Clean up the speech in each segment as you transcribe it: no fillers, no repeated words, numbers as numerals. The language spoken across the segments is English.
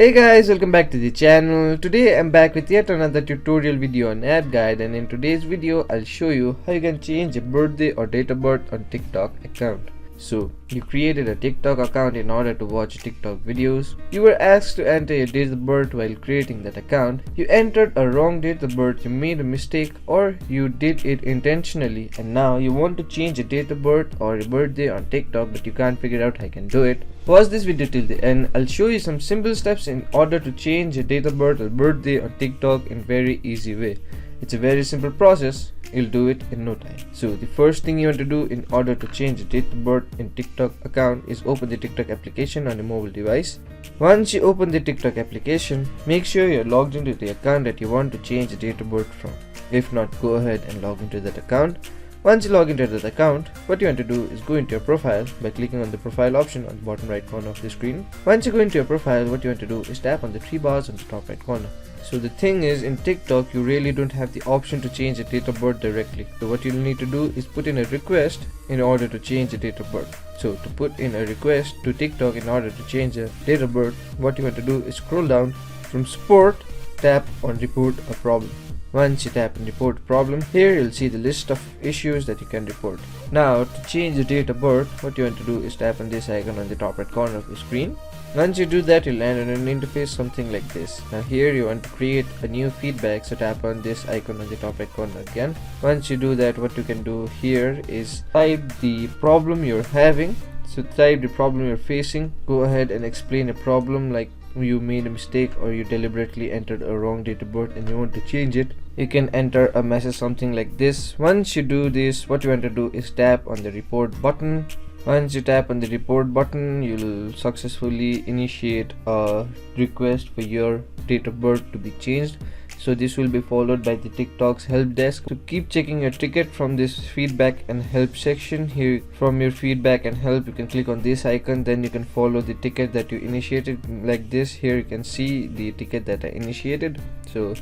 Hey guys, welcome back to the channel. Today I'm back with yet another tutorial video on app guide, and in today's video I'll show you how you can change a birthday or date of birth on TikTok account. So you created a TikTok account in order to watch TikTok videos. You were asked to enter your date of birth while creating that account. You entered a wrong date of birth, you made a mistake, or you did it intentionally, and now you want to change a date of birth or a birthday on TikTok, but you can't figure out how you can do it. Watch this video till the end. I'll show you some simple steps in order to change a date of birth or birthday on TikTok in very easy way. It's a very simple process. You'll do it in no time. So the first thing you want to do in order to change a date of birth in TikTok account is open the TikTok application on a mobile device. Once you open the TikTok application, make sure you're logged into the account that you want to change the date of birth from. If not, go ahead and log into that account. Once you log into that account, what you want to do is go into your profile by clicking on the profile option on the bottom right corner of the screen. Once you go into your profile, what you want to do is tap on the three bars on the top right corner. So the thing is, in TikTok you really don't have the option to change a date of birth directly. So what you'll need to do is put in a request in order to change a date of birth. So to put in a request to TikTok in order to change a date of birth, what you want to do is scroll down from support, tap on report a problem. Once you tap on report problem, here you'll see the list of issues that you can report. Now to change the date of birth, what you want to do is tap on this icon on the top right corner of the screen. Once you do that, you'll land on an interface something like this. Now here you want to create a new feedback, so tap on this icon on the top right corner again. Once you do that, what you can do here is type the problem you're having. So type the problem you're facing. Go ahead and explain a problem like you made a mistake or you deliberately entered a wrong date of birth and you want to change it. You can enter a message something like this. Once you do this, what you want to do is tap on the report button. Once you tap on the report button, you'll successfully initiate a request for your date of birth to be changed. So this will be followed by the TikTok's help desk. To keep checking your ticket from this feedback and help section, here from your feedback and help you can click on this icon, then you can follow the ticket that you initiated like this. Here you can see the ticket that I initiated. So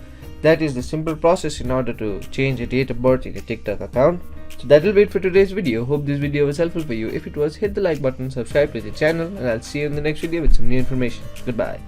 that is the simple process in order to change a date of birth in your TikTok account. So that will be it for today's video. Hope this video was helpful for you. If it was, hit the like button, subscribe to the channel, and I'll see you in the next video with some new information. Goodbye.